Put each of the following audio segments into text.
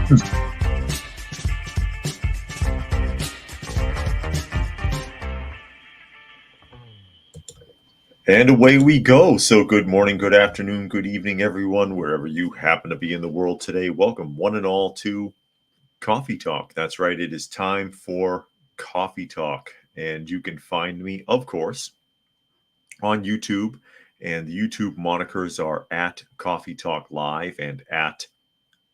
And away we go. So, good morning, good afternoon, good evening, everyone, wherever you happen to be in the world today. Welcome, one and all, to Coffee Talk. That's right, it is time for Coffee Talk. And you can find me, of course, on YouTube. And the YouTube monikers are at Coffee Talk Live and at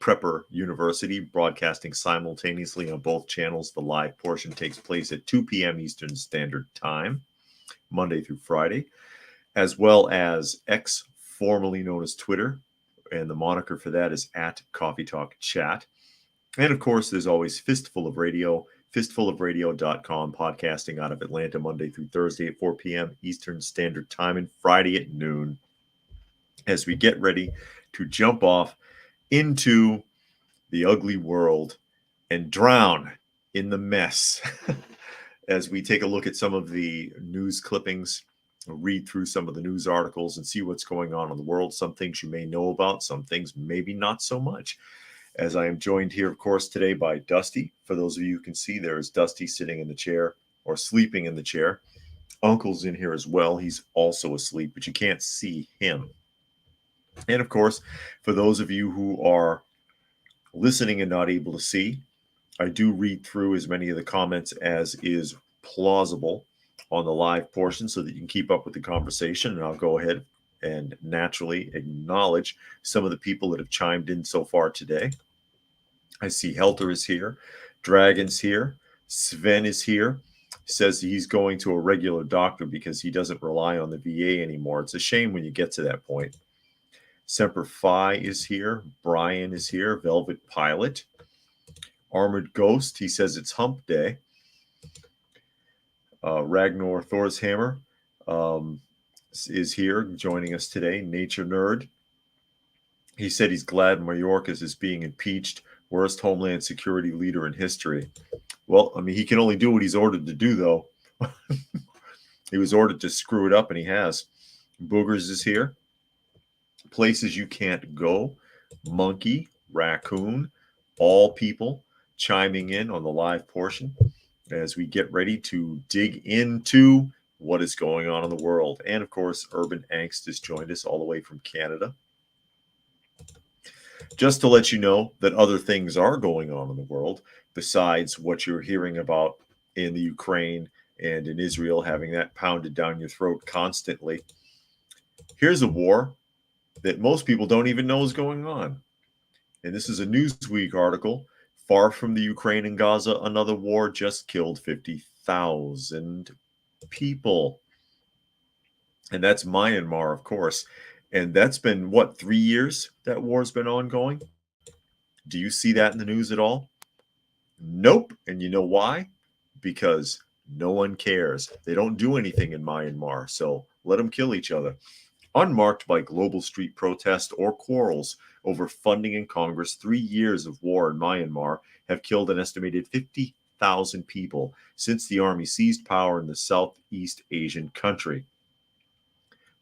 Prepper University, broadcasting simultaneously on both channels. The live portion takes place at 2 p.m. Eastern Standard Time, Monday through Friday, as well as X, formerly known as Twitter, and the moniker for that is at Coffee Talk Chat. And of course, there's always Fistful of Radio, fistfulofradio.com, podcasting out of Atlanta Monday through Thursday at 4 p.m. Eastern Standard Time and Friday at noon, as we get ready to jump off into the ugly world and drown in the mess as we take a look at some of the news clippings, read through some of the news articles and see what's going on in the world. Some things you may know about, some things maybe not so much. As I am joined here, of course, today by Dusty. For those of you who can see, there is Dusty sitting in the chair or sleeping in the chair. Uncle's in here as well. He's also asleep, but you can't see him. And of course, for those of you who are listening and not able to see, I do read through as many of the comments as is plausible on the live portion so that you can keep up with the conversation. And I'll go ahead and naturally acknowledge some of the people that have chimed in so far today. I see Helter is here. Dragon's here. Sven is here. Says he's going to a regular doctor because he doesn't rely on the VA anymore. It's a shame when you get to that point. Semper Fi is here. Brian is here. Velvet Pilot. Armored Ghost, he says it's hump day. Ragnar Thorshammer is here joining us today. Nature Nerd. He said he's glad Mayorkas is being impeached. Worst Homeland Security leader in history. Well, I mean, he can only do what he's ordered to do, though. He was ordered to screw it up, and he has. Boogers is here. Places you can't go. Monkey, Raccoon, all people chiming in on the live portion as we get ready to dig into what is going on in the world. And of course, Urban Angst has joined us all the way from Canada. Just to let you know that other things are going on in the world besides what you're hearing about in the Ukraine and in Israel, having that pounded down your throat constantly. Here's a war that most people don't even know is going on. And this is a Newsweek article. Far from the Ukraine and Gaza, another war just killed 50,000 people. And that's Myanmar, of course. And that's been, what, 3 years that war's been ongoing? Do you see that in the news at all? Nope. And you know why? Because no one cares. They don't do anything in Myanmar, so let them kill each other. Unmarked by global street protest or quarrels over funding in Congress, 3 years of war in Myanmar have killed an estimated 50,000 people since the army seized power in the Southeast Asian country.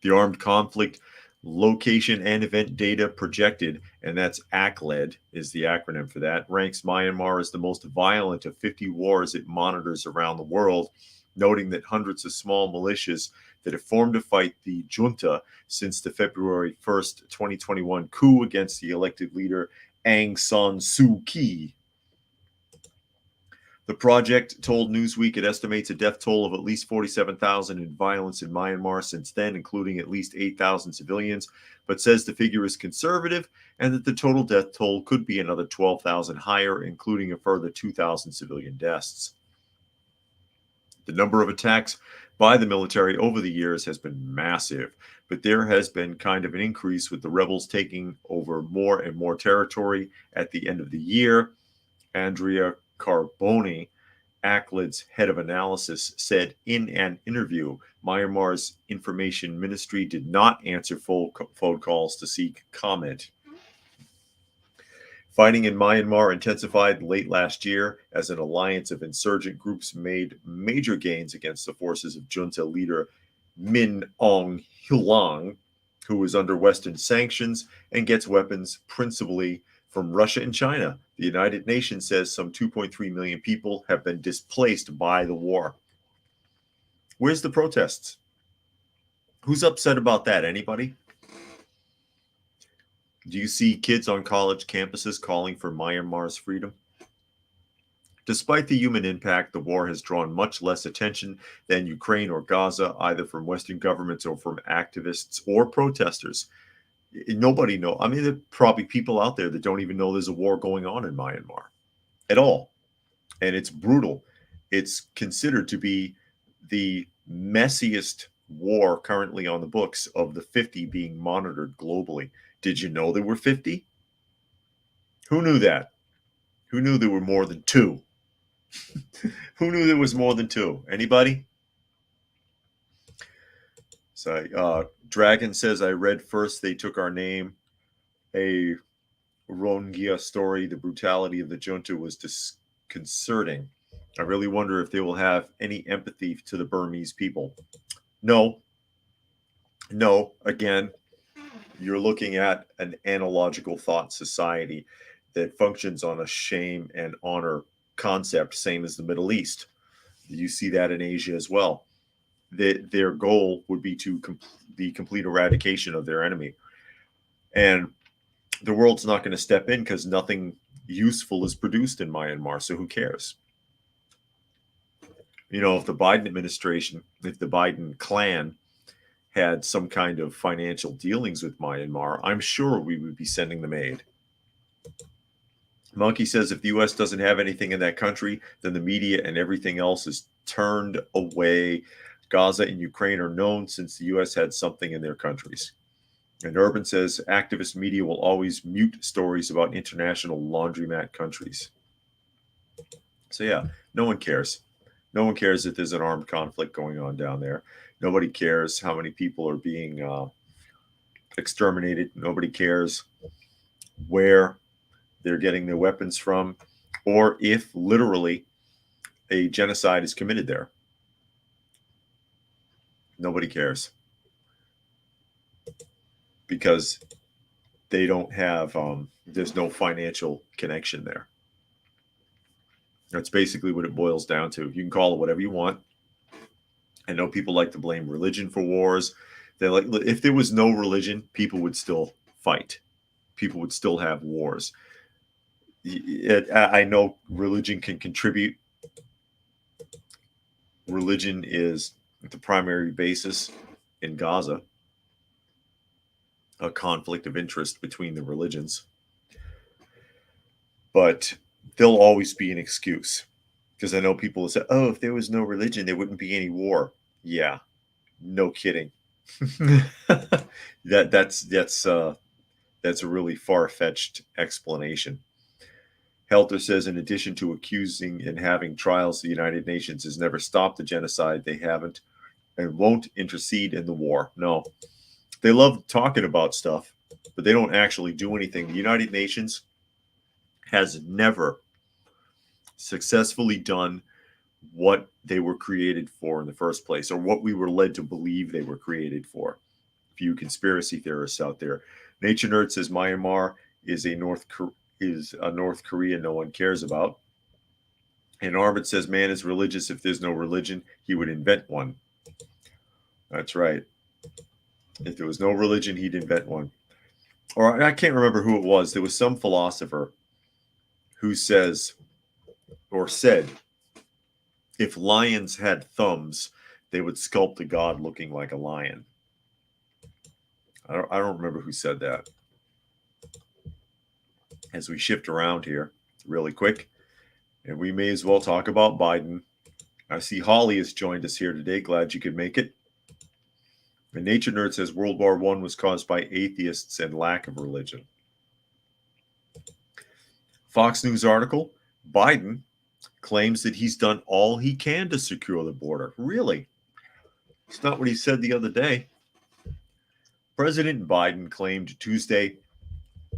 The armed conflict location and event data projected, and that's ACLED is the acronym for that, ranks Myanmar as the most violent of 50 wars it monitors around the world, noting that hundreds of small militias that have formed to fight the junta since the February 1st, 2021 coup against the elected leader Aung San Suu Kyi. The project told Newsweek it estimates a death toll of at least 47,000 in violence in Myanmar since then, including at least 8,000 civilians, but says the figure is conservative and that the total death toll could be another 12,000 higher, including a further 2,000 civilian deaths. The number of attacks by the military over the years has been massive, but there has been kind of an increase with the rebels taking over more and more territory at the end of the year. Andrea Carboni, ACLED's head of analysis, said in an interview, Myanmar's information ministry did not answer phone calls to seek comment. Fighting in Myanmar intensified late last year as an alliance of insurgent groups made major gains against the forces of junta leader Min Aung Hlaing, who is under Western sanctions and gets weapons principally From Russia and China, the United Nations says some 2.3 million people have been displaced by the war. Where's the protests? Who's upset about that? Anybody? Do you see kids on college campuses calling for Myanmar's freedom? Despite the human impact, the war has drawn much less attention than Ukraine or Gaza, either from Western governments or from activists or protesters. Nobody knows. I mean, there are probably people out there that don't even know there's a war going on in Myanmar at all. And it's brutal. It's considered to be the messiest war currently on the books of the 50 being monitored globally. Did you know there were 50? Who knew that? Who knew there were more than 2? Who knew there was more than 2? Anybody? So, Dragon says, I read first they took our name. A Rongia story, the brutality of the junta was disconcerting. I really wonder if they will have any empathy to the Burmese people. No, again, you're looking at an analogical thought society that functions on a shame and honor concept, same as the Middle East. You see that in Asia as well. Their goal would be to the complete eradication of their enemy. And the world's not going to step in because nothing useful is produced in Myanmar, so who cares? You know, if the Biden administration, if the Biden clan had some kind of financial dealings with Myanmar, I'm sure we would be sending them aid. Monkey says if the U.S. doesn't have anything in that country, then the media and everything else is turned away. Gaza and Ukraine are known since the U.S. had something in their countries. And Urban says activist media will always mute stories about international laundromat countries. So yeah, no one cares. No one cares if there's an armed conflict going on down there. Nobody cares how many people are being exterminated. Nobody cares where they're getting their weapons from, or if literally a genocide is committed there. Nobody cares. Because they don't have, there's no financial connection there. That's basically what it boils down to. You can call it whatever you want. I know people like to blame religion for wars. They like, if there was no religion, people would still fight. People would still have wars. I know religion can contribute. Religion is the primary basis in Gaza. A conflict of interest between the religions. But there'll always be an excuse. Because I know people will say, oh, if there was no religion, there wouldn't be any war. Yeah, no kidding. That's a really far-fetched explanation. Helter says, in addition to accusing and having trials, the United Nations has never stopped the genocide. They haven't and won't intercede in the war. No. They love talking about stuff, but they don't actually do anything. The United Nations has never successfully done what they were created for in the first place, or what we were led to believe they were created for. A few conspiracy theorists out there. Nature Nerd says Myanmar is a North Korea no one cares about. And Arvid says man is religious. If there's no religion, he would invent one. That's right. If there was no religion, he'd invent one. Or I can't remember who it was. There was some philosopher who says or said, if lions had thumbs, they would sculpt a god looking like a lion. I don't remember who said that. As we shift around here really quick, and we may as well talk about Biden. I see Holly has joined us here today. Glad you could make it. And Nature Nerd says World War I was caused by atheists and lack of religion. Fox News article, Biden claims that he's done all he can to secure the border. Really? It's not what he said the other day. President Biden claimed Tuesday,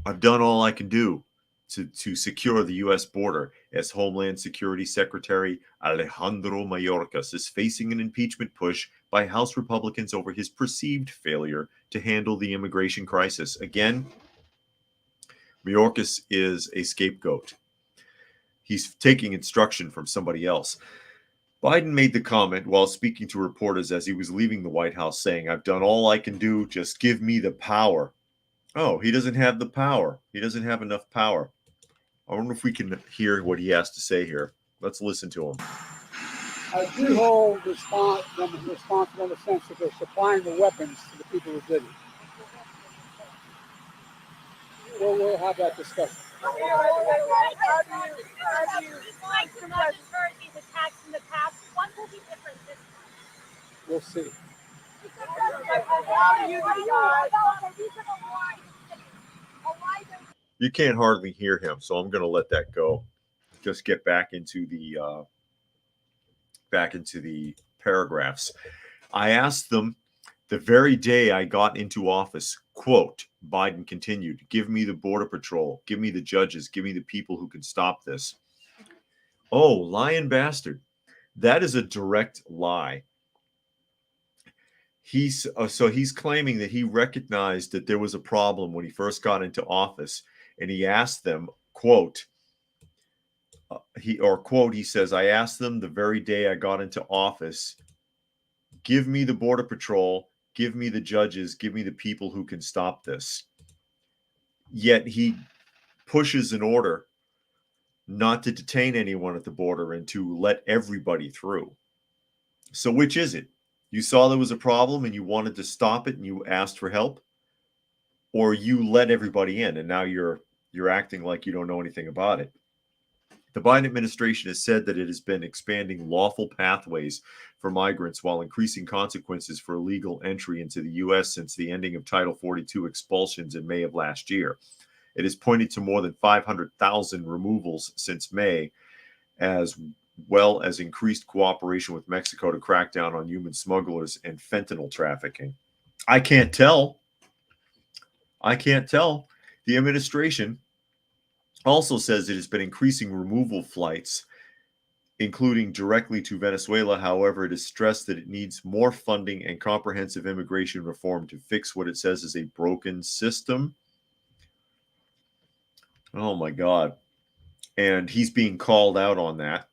I've done all I can do to secure the U.S. border, as Homeland Security Secretary Alejandro Mayorkas is facing an impeachment push by House Republicans over his perceived failure to handle the immigration crisis. Again, Mayorkas is a scapegoat. He's taking instruction from somebody else. Biden made the comment while speaking to reporters as he was leaving the White House, saying, "I've done all I can do. Just give me the power." Oh, he doesn't have the power. He doesn't have enough power. I wonder if we can hear what he has to say here. Let's listen to him. I do hold them responsible in the sense that they're supplying the weapons to the people who did it. We'll have that discussion. How do you these attacks in the past? What will be different this time? We'll see. You can't hardly hear him, so I'm going to let that go. Just get back into the paragraphs. I asked them the very day I got into office, quote, Biden continued, "Give me the Border Patrol, give me the judges, give me the people who can stop this." Oh, lying bastard. That is a direct lie. He's claiming that he recognized that there was a problem when he first got into office, and he asked them, quote, he says, "I asked them the very day I got into office, give me the Border Patrol, give me the judges, give me the people who can stop this." Yet he pushes an order not to detain anyone at the border and to let everybody through. So which is it? You saw there was a problem and you wanted to stop it and you asked for help? Or you let everybody in and now you're acting like you don't know anything about it? The Biden administration has said that it has been expanding lawful pathways for migrants while increasing consequences for illegal entry into the U.S. since the ending of Title 42 expulsions in May of last year. It has pointed to more than 500,000 removals since May, as well as increased cooperation with Mexico to crack down on human smugglers and fentanyl trafficking. I can't tell. The administration also says it has been increasing removal flights, including directly to Venezuela. However, it has stressed that it needs more funding and comprehensive immigration reform to fix what it says is a broken system. Oh my God. And he's being called out on that.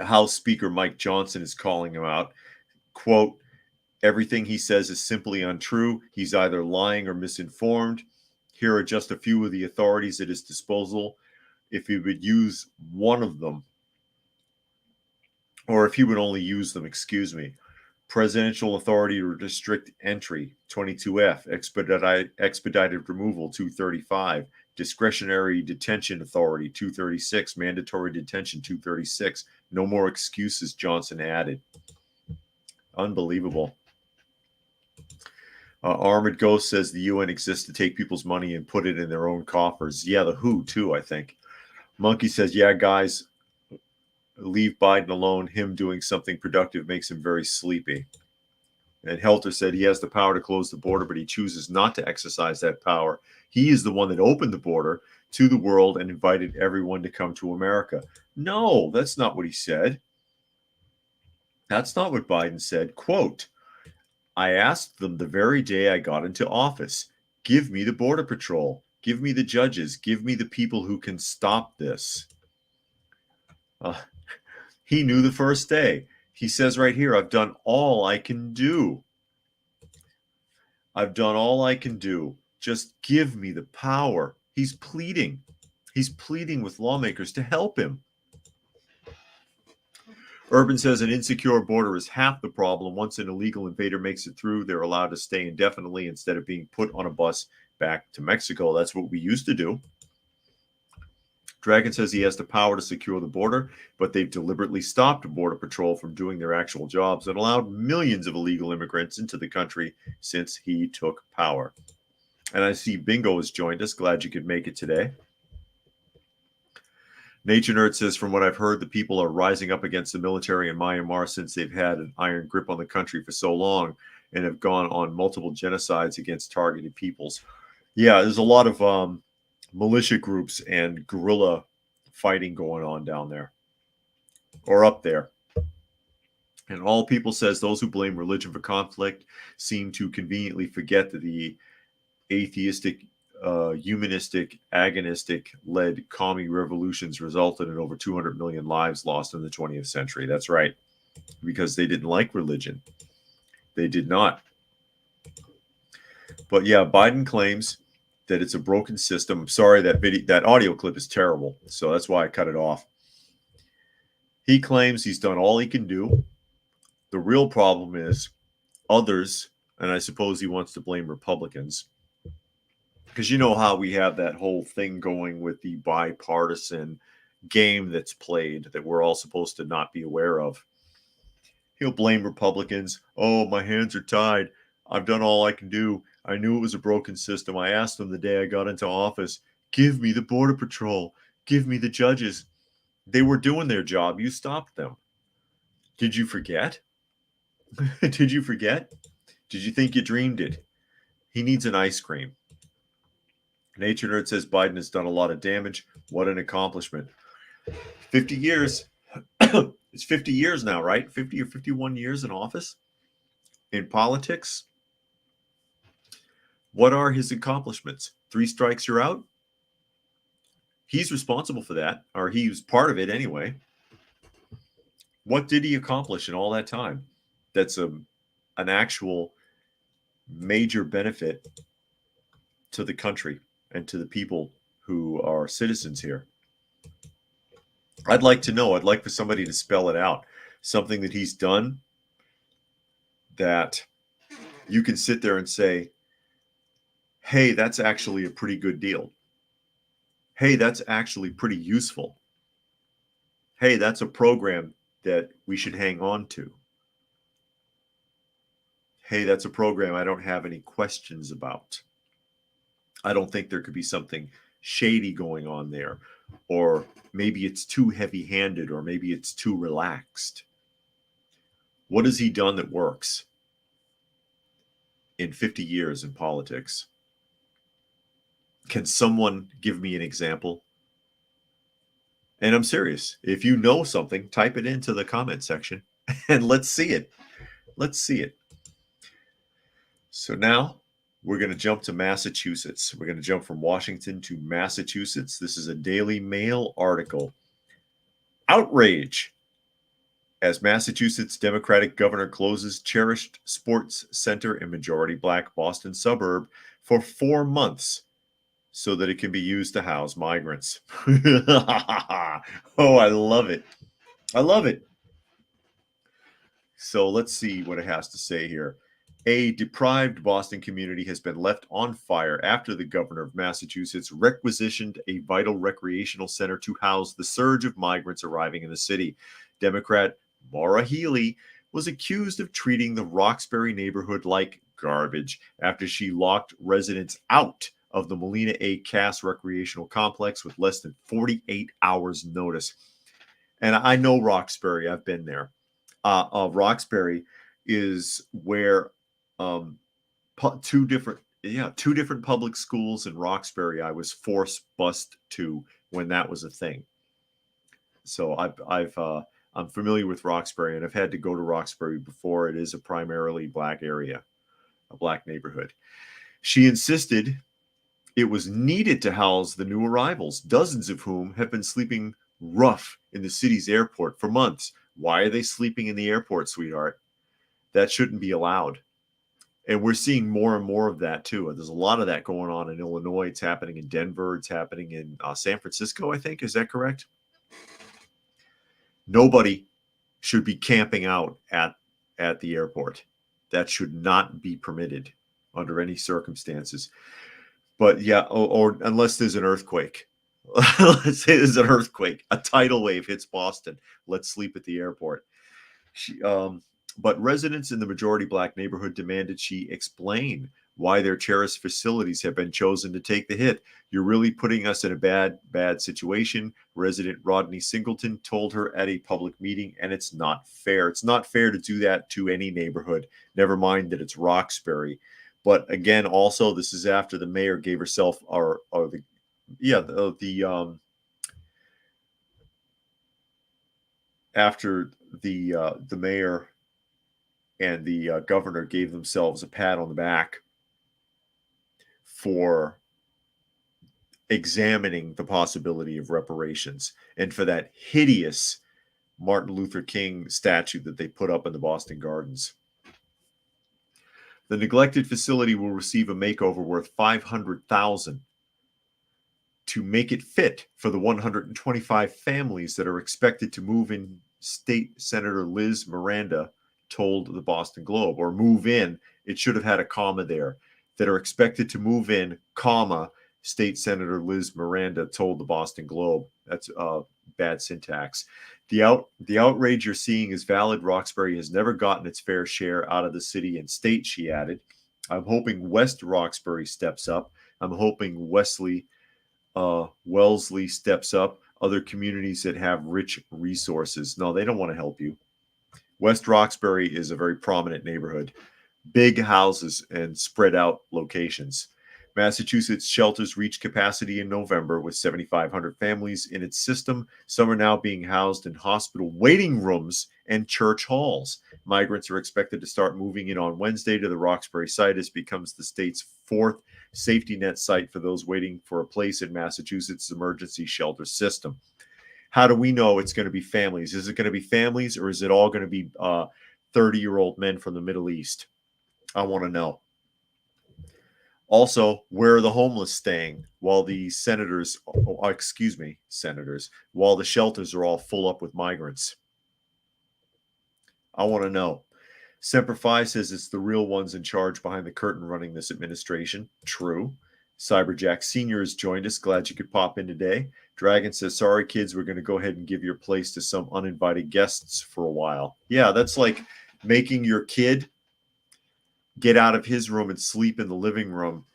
House Speaker Mike Johnson is calling him out. Quote, "Everything he says is simply untrue. He's either lying or misinformed. Here are just a few of the authorities at his disposal. If he would use one of them, or if he would only use them, Presidential authority to restrict entry, 22F, expedited removal, 235, discretionary detention authority, 236, mandatory detention, 236. No more excuses," Johnson added. Unbelievable. Armored Ghost says the UN exists to take people's money and put it in their own coffers. Yeah, the WHO too, I think. Monkey says, "Yeah, guys, leave Biden alone. Him doing something productive makes him very sleepy." And Helter said he has the power to close the border, but he chooses not to exercise that power. He is the one that opened the border to the world and invited everyone to come to America. No, that's not what he said. That's not what Biden said. Quote, "I asked them the very day I got into office, give me the Border Patrol, give me the judges, give me the people who can stop this." He knew the first day. He says right here, "I've done all I can do. I've done all I can do. Just give me the power." He's pleading. He's pleading with lawmakers to help him. Urban says an insecure border is half the problem. Once an illegal invader makes it through, they're allowed to stay indefinitely instead of being put on a bus back to Mexico. That's what we used to do. Dragon says he has the power to secure the border, but they've deliberately stopped Border Patrol from doing their actual jobs and allowed millions of illegal immigrants into the country since he took power. And I see Bingo has joined us. Glad you could make it today. Nature Nerd says, "From what I've heard, the people are rising up against the military in Myanmar since they've had an iron grip on the country for so long and have gone on multiple genocides against targeted peoples." Yeah, there's a lot of militia groups and guerrilla fighting going on down there or up there. And All People says those who blame religion for conflict seem to conveniently forget that the atheistic humanistic, agonistic-led commie revolutions resulted in over 200 million lives lost in the 20th century. That's right, because they didn't like religion. They did not. But yeah, Biden claims that it's a broken system. I'm sorry, that audio clip is terrible, so that's why I cut it off. He claims he's done all he can do. The real problem is others, and I suppose he wants to blame Republicans, because you know how we have that whole thing going with the bipartisan game that's played that we're all supposed to not be aware of. He'll blame Republicans. Oh, my hands are tied. I've done all I can do. I knew it was a broken system. I asked them the day I got into office, give me the Border Patrol. Give me the judges. They were doing their job. You stopped them. Did you forget? Did you forget? Did you think you dreamed it? He needs an ice cream. Nature Nerd says Biden has done a lot of damage. What an accomplishment. 50 years. It's 50 years now, right? 50 or 51 years in office? In politics? What are his accomplishments? 3 strikes, you're out? He's responsible for that, or he was part of it anyway. What did he accomplish in all that time? That's an actual major benefit to the country and to the people who are citizens here. I'd like to know. I'd like for somebody to spell it out. Something that he's done that you can sit there and say, hey, that's actually a pretty good deal. Hey, that's actually pretty useful. Hey, that's a program that we should hang on to. Hey, that's a program I don't have any questions about. I don't think there could be something shady going on there, or maybe it's too heavy-handed, or maybe it's too relaxed. What has he done that works in 50 years in politics? Can someone give me an example? And I'm serious. If you know something, type it into the comment section and let's see it. Let's see it. So now we're going to jump to Massachusetts. We're going to jump from Washington to Massachusetts. This is a Daily Mail article. Outrage as Massachusetts Democratic governor closes cherished sports center in majority black Boston suburb for 4 months so that it can be used to house migrants. Oh, I love it. I love it. So let's see what it has to say here. A deprived Boston community has been left on fire after the governor of Massachusetts requisitioned a vital recreational center to house the surge of migrants arriving in the city. Democrat Maura Healey was accused of treating the Roxbury neighborhood like garbage after she locked residents out of the Molina A. Cass recreational complex with less than 48 hours notice. And I know Roxbury. I've been there. Roxbury is where two different public schools in Roxbury I was force bused to when that was a thing. So I'm familiar with Roxbury, and I've had to go to Roxbury before. It is a primarily black area, a black neighborhood. She insisted it was needed to house the new arrivals, dozens of whom have been sleeping rough in the city's airport for months. Why are they sleeping in the airport, sweetheart? That shouldn't be allowed. And we're seeing more and more of that, too. There's a lot of that going on in Illinois. It's happening in Denver. It's happening in San Francisco, I think. Is that correct? Nobody should be camping out at the airport. That should not be permitted under any circumstances. But yeah, or unless there's an earthquake. Let's say there's an earthquake. A tidal wave hits Boston. Let's sleep at the airport. But residents in the majority black neighborhood demanded she explain why their cherished facilities have been chosen to take the hit. You're really putting us in a bad situation, resident Rodney Singleton told her at a public meeting, and it's not fair. It's not fair to do that to any neighborhood, never mind that it's Roxbury. But again, also, this is after the mayor gave herself after the mayor and the governor gave themselves a pat on the back for examining the possibility of reparations and for that hideous Martin Luther King statue that they put up in the Boston Gardens. The neglected facility will receive a makeover worth $500,000 to make it fit for the 125 families that are expected to move in, State Senator Liz Miranda told the Boston Globe. Or move in, it should have had a comma there, that are expected to move in, comma, State Senator Liz Miranda told the Boston Globe. That's bad syntax. The outrage you're seeing is valid. Roxbury has never gotten its fair share out of the city and state, she added. I'm hoping West Roxbury steps up. I'm hoping Wellesley steps up. Other communities that have rich resources. No, they don't want to help you. West Roxbury is a very prominent neighborhood. Big houses and spread out locations. Massachusetts shelters reached capacity in November with 7,500 families in its system. Some are now being housed in hospital waiting rooms and church halls. Migrants are expected to start moving in on Wednesday to the Roxbury site as it becomes the state's fourth safety net site for those waiting for a place in Massachusetts' emergency shelter system. How do we know it's going to be families? Is it going to be families, or is it all going to be 30-year-old men from the Middle East? I want to know. Also, where are the homeless staying while the senators, while the shelters are all full up with migrants? I want to know. Semper Fi says it's the real ones in charge behind the curtain running this administration. True. Cyberjack Sr. has joined us. Glad you could pop in today. Dragon says, sorry, kids, we're going to go ahead and give your place to some uninvited guests for a while. Yeah, that's like making your kid get out of his room and sleep in the living room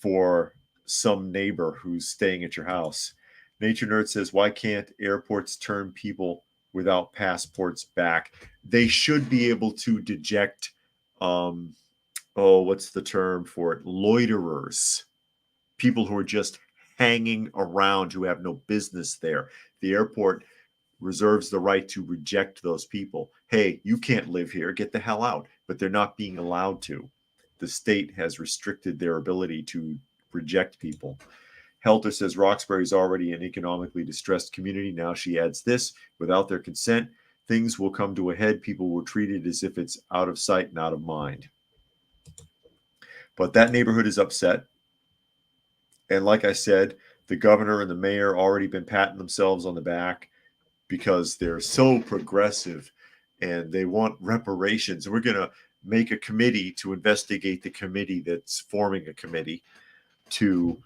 for some neighbor who's staying at your house. Nature Nerd says, why can't airports turn people without passports back? They should be able to deject, what's the term for it? Loiterers. People who are just hanging around, who have no business there. The airport reserves the right to reject those people. Hey, you can't live here. Get the hell out. But they're not being allowed to. The state has restricted their ability to reject people. Helter says Roxbury is already an economically distressed community. Now she adds this, without their consent, things will come to a head. People will treat it as if it's out of sight and out of mind. But that neighborhood is upset. And like I said, the governor and the mayor already been patting themselves on the back because they're so progressive and they want reparations. We're going to make a committee to investigate the committee that's forming a committee to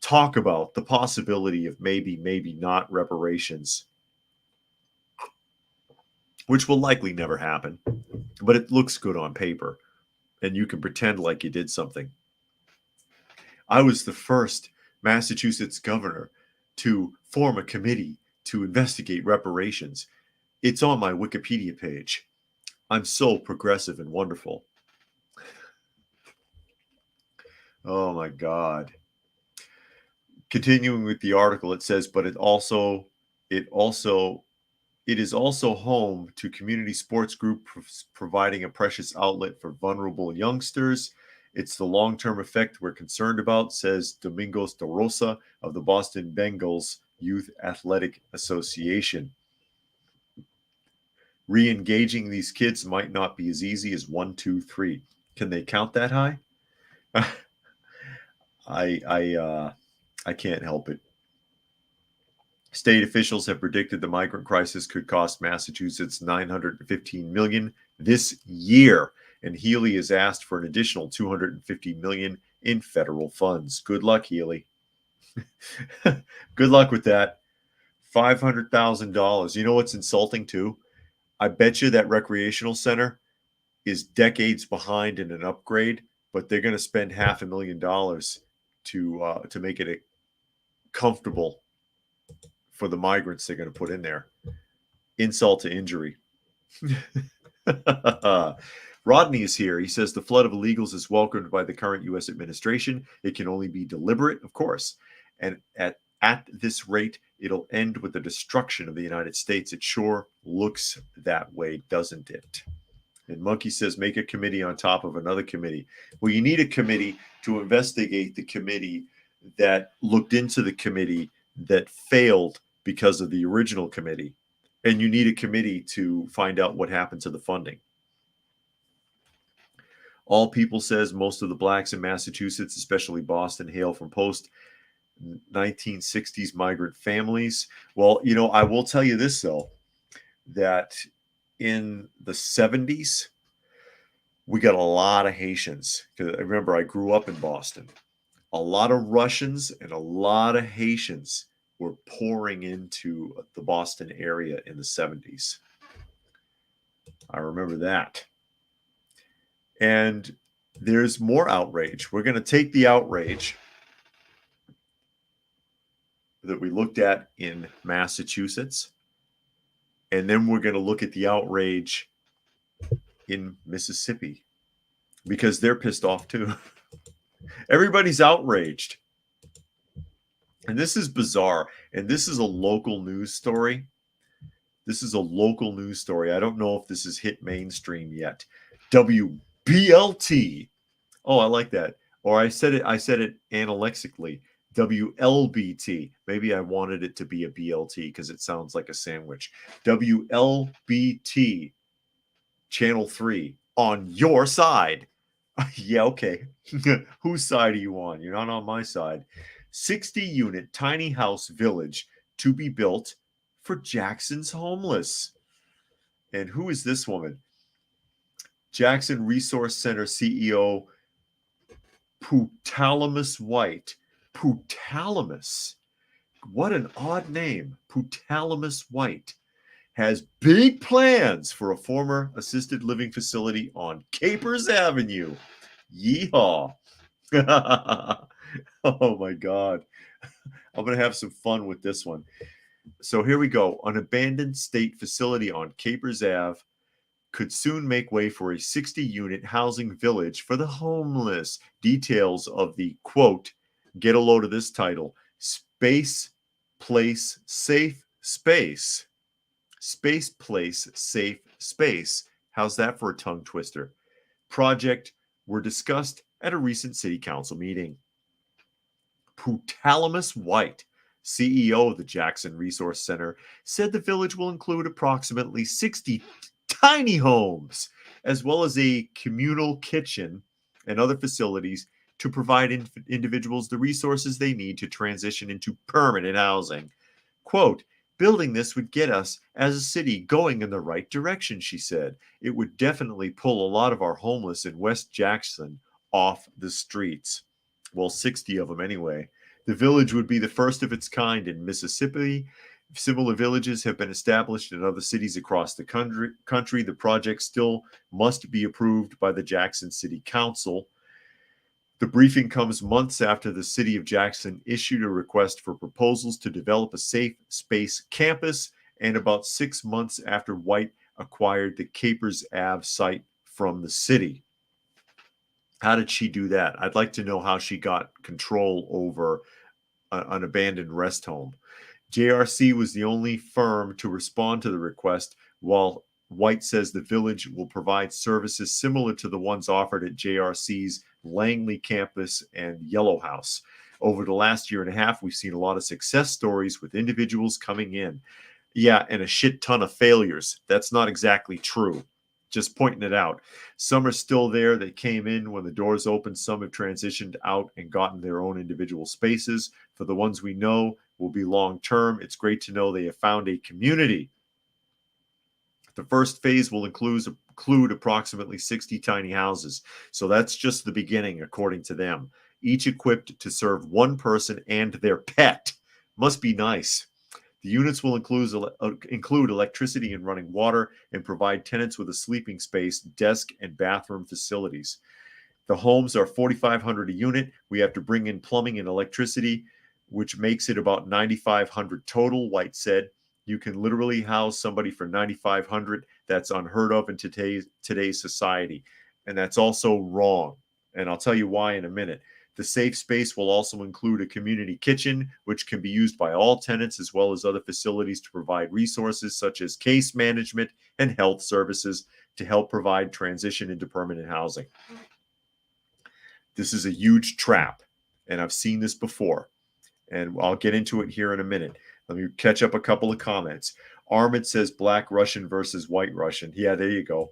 talk about the possibility of maybe not reparations, which will likely never happen, but it looks good on paper and you can pretend like you did something. I was the first Massachusetts governor to form a committee to investigate reparations. It's on my Wikipedia page. I'm so progressive and wonderful. Oh my God. Continuing with the article, it says, but it is also home to community sports groups providing a precious outlet for vulnerable youngsters. It's the long-term effect we're concerned about, says Domingos de Rosa of the Boston Bengals Youth Athletic Association. Re-engaging these kids might not be as easy as 1, 2, 3. Can they count that high? I can't help it. State officials have predicted the migrant crisis could cost Massachusetts $915 million this year, and Healy has asked for an additional $250 million in federal funds. Good luck, Healy. Good luck with that. $500,000. You know what's insulting too? I bet you that recreational center is decades behind in an upgrade, but they're going to spend $500,000 to make it comfortable for the migrants they're going to put in there. Insult to injury. Rodney is here. He says the flood of illegals is welcomed by the current U.S. administration. It can only be deliberate, of course. And at this rate, it'll end with the destruction of the United States. It sure looks that way, doesn't it? And Monkey says, make a committee on top of another committee. Well, you need a committee to investigate the committee that looked into the committee that failed because of the original committee. And you need a committee to find out what happened to the funding. All People says most of the blacks in Massachusetts, especially Boston, hail from post 1960s migrant families. Well, I will tell you this, though, that in the 70s, we got a lot of Haitians. Because remember, I grew up in Boston. A lot of Russians and a lot of Haitians were pouring into the Boston area in the 70s. I remember that. And there's more outrage. We're going to take the outrage that we looked at in Massachusetts, and then we're going to look at the outrage in Mississippi, because they're pissed off too. Everybody's outraged. And this is bizarre. And this is a local news story. I don't know if this has hit mainstream yet. WBLT. Oh, I like that. Or I said it analexically. WLBT. Maybe I wanted it to be a BLT because it sounds like a sandwich. WLBT. Channel 3. On your side. Yeah, okay. Whose side are you on? You're not on my side. 60-unit tiny house village to be built for Jackson's homeless. And who is this woman? Jackson Resource Center CEO Putalamus White. Putalamus. What an odd name. Putalamus White has big plans for a former assisted living facility on Capers Avenue. Yeehaw. Oh my God. I'm going to have some fun with this one. So here we go. An abandoned state facility on Capers Ave could soon make way for a 60-unit housing village for the homeless. Details of the, quote, get a load of this title, Space Place Safe Space. Space Place Safe Space. How's that for a tongue twister? Project were discussed at a recent city council meeting. Putalamus White, CEO of the Jackson Resource Center, said the village will include approximately 60 tiny homes, as well as a communal kitchen and other facilities to provide individuals the resources they need to transition into permanent housing. Quote, building this would get us as a city going in the right direction, she said. It would definitely pull a lot of our homeless in West Jackson off the streets. Well, 60 of them anyway. The village would be the first of its kind in Mississippi. Similar villages have been established in other cities across the country. The project still must be approved by the Jackson City Council. The briefing comes months after the city of Jackson issued a request for proposals to develop a safe space campus, and about 6 months after White acquired the Capers Ave site from the city. How did she do that? I'd like to know how she got control over an abandoned rest home. JRC was the only firm to respond to the request, while White says the village will provide services similar to the ones offered at JRC's Langley campus and Yellow House. Over the last year and a half, we've seen a lot of success stories with individuals coming in. Yeah, and a shit ton of failures. That's not exactly true. Just pointing it out. Some are still there. They came in when the doors opened. Some have transitioned out and gotten their own individual spaces. For the ones we know will be long-term, it's great to know they have found a community. The first phase will include approximately 60 tiny houses. So that's just the beginning, according to them. Each equipped to serve one person and their pet. Must be nice. The units will include electricity and running water and provide tenants with a sleeping space, desk, and bathroom facilities. The homes are $4,500 a unit. We have to bring in plumbing and electricity, which makes it about $9,500 total, White said. You can literally house somebody for $9,500. That's unheard of in today's society. And that's also wrong. And I'll tell you why in a minute. The safe space will also include a community kitchen, which can be used by all tenants, as well as other facilities to provide resources such as case management and health services to help provide transition into permanent housing. This is a huge trap. and I've seen this before, and I'll get into it here in a minute. Let me catch up a couple of comments. Armand says Black Russian versus White Russian. Yeah, there you go.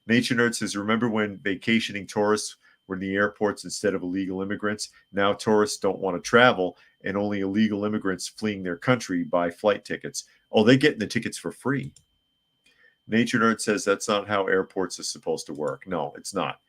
Nature Nerd says, remember when vacationing tourists were in the airports instead of illegal immigrants? Now tourists don't want to travel, and only illegal immigrants fleeing their country buy flight tickets. Oh, they're getting the tickets for free. Nature Nerd says that's not how airports are supposed to work. No, it's not.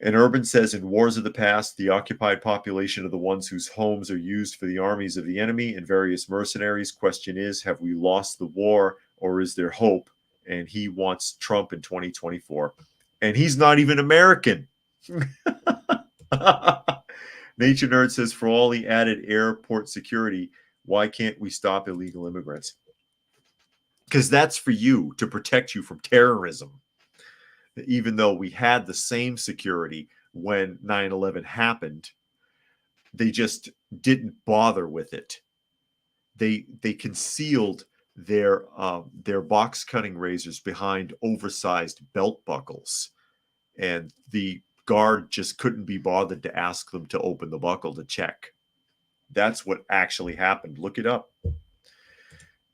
And Urban says, in wars of the past, the occupied population are the ones whose homes are used for the armies of the enemy and various mercenaries. Question is, have we lost the war, or is there hope? And he wants Trump in 2024. And he's not even American. Nature Nerd says, for all the added airport security, why can't we stop illegal immigrants? Because that's for you, to protect you from terrorism. Even though we had the same security when 9/11 happened, they just didn't bother with it. They concealed their box cutting razors behind oversized belt buckles, and the guard just couldn't be bothered to ask them to open the buckle to check. That's what actually happened. Look it up.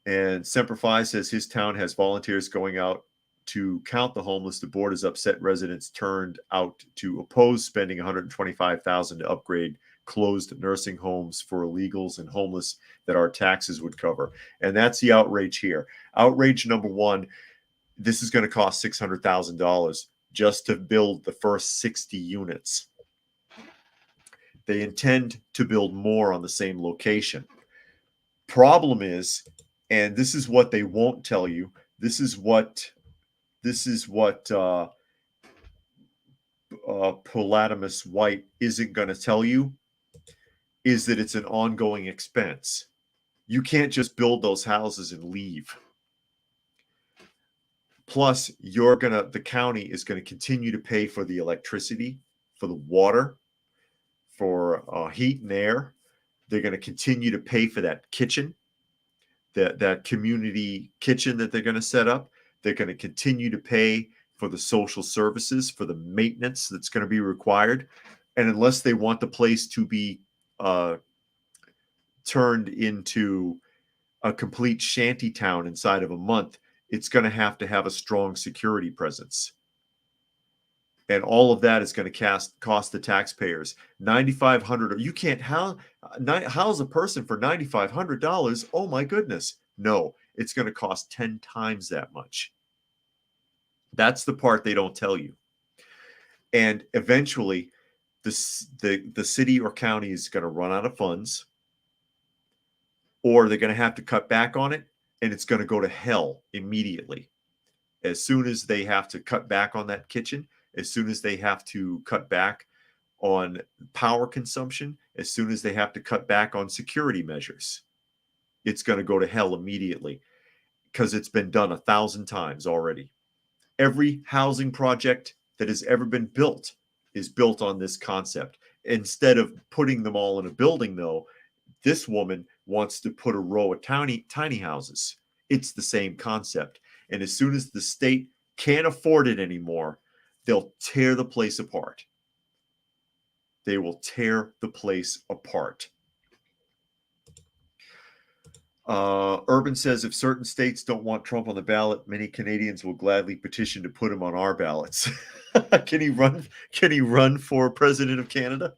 And Semper Fi says his town has volunteers going out to count the homeless. The board has upset residents turned out to oppose spending $125,000 to upgrade closed nursing homes for illegals and homeless that our taxes would cover. And that's the outrage here. Outrage number one, this is going to cost $600,000 just to build the first 60 units. They intend to build more on the same location. Problem is, and this is what they won't tell you, this is what Polatamus White isn't going to tell you, is that it's an ongoing expense. You can't just build those houses and leave. Plus, the county is going to continue to pay for the electricity, for the water, for heat and air. They're going to continue to pay for that kitchen, that community kitchen that they're going to set up. They're going to continue to pay for the social services, for the maintenance that's going to be required. And unless they want the place to be turned into a complete shanty town inside of a month, it's going to have a strong security presence. And all of that is going to cost the taxpayers $9,500. You can't house a person for $9,500. Oh my goodness. No, it's going to cost 10 times that much. That's the part they don't tell you. And eventually, the city or county is going to run out of funds, or they're going to have to cut back on it, and it's going to go to hell immediately. As soon as they have to cut back on that kitchen, as soon as they have to cut back on power consumption, as soon as they have to cut back on security measures, it's going to go to hell immediately, because it's been done 1,000 times already. Every housing project that has ever been built is built on this concept. Instead of putting them all in a building, though, this woman wants to put a row of tiny houses. It's the same concept. And as soon as the state can't afford it anymore, they'll tear the place apart. They will tear the place apart. Urban says, if certain states don't want Trump on the ballot, many Canadians will gladly petition to put him on our ballots. Can he run for president of Canada?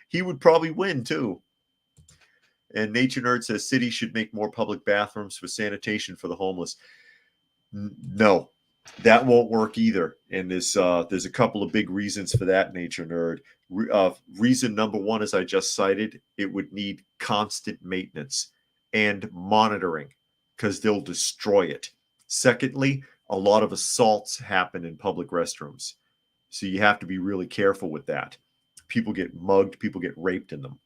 He would probably win too. And Nature Nerd says cities should make more public bathrooms for sanitation for the homeless. No, that won't work either. And there's a couple of big reasons for that, Nature Nerd. Reason number one, as I just cited, it would need constant maintenance and monitoring, because they'll destroy it. Secondly, a lot of assaults happen in public restrooms. So you have to be really careful with that. People get mugged, people get raped in them.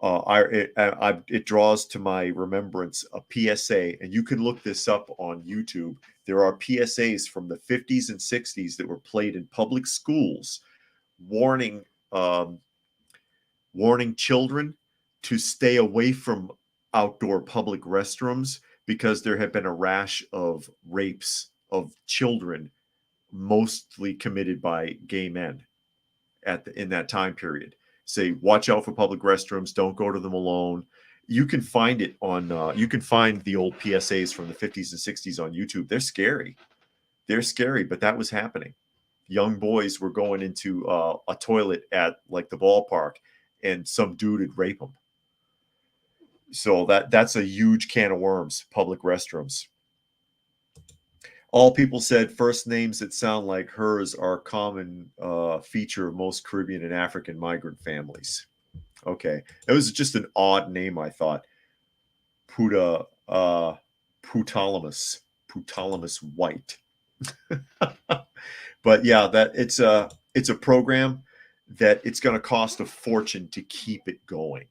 It draws to my remembrance a PSA, and you can look this up on YouTube. There are PSAs from the 50s and 60s that were played in public schools, warning children to stay away from outdoor public restrooms, because there had been a rash of rapes of children, mostly committed by gay men in that time period. say, watch out for public restrooms. Don't go to them alone. You can find it on, you can find the old PSAs from the 50s and 60s on YouTube. They're scary. They're scary, but that was happening. Young boys were going into a toilet at like the ballpark, and some dude would rape them. So that's a huge can of worms, public restrooms. All people said first names that sound like hers are a common feature of most Caribbean and African migrant families. Okay. It was just an odd name, I thought. Putalamus White. But yeah, that it's a program that it's going to cost a fortune to keep it going.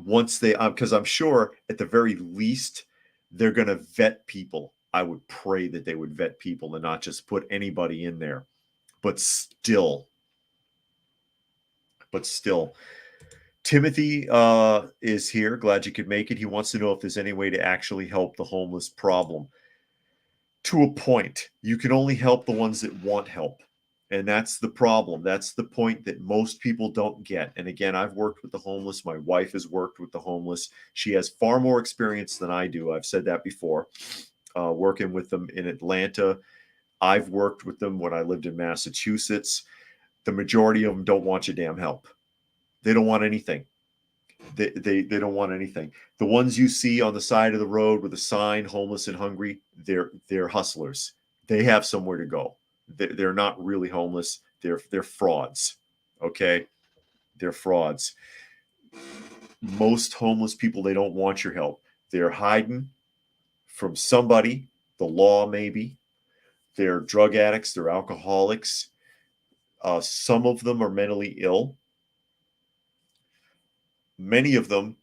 Once they, because I'm sure at the very least they're going to vet people. I would pray that they would vet people and not just put anybody in there. But still, Timothy is here. Glad you could make it. He wants to know if there's any way to actually help the homeless problem. To a point, you can only help the ones that want help. And that's the problem. That's the point that most people don't get. And again, I've worked with the homeless. My wife has worked with the homeless. She has far more experience than I do. I've said that before. Working with them in Atlanta. I've worked with them when I lived in Massachusetts. The majority of them don't want your damn help. They don't want anything. They don't want anything. The ones you see on the side of the road with a sign, homeless and hungry, they're hustlers. They have somewhere to go. They're not really homeless. They're frauds. Okay? They're frauds. Most homeless people, they don't want your help. They're hiding from somebody, the law maybe. They're drug addicts. They're alcoholics. Some of them are mentally ill. Many of them,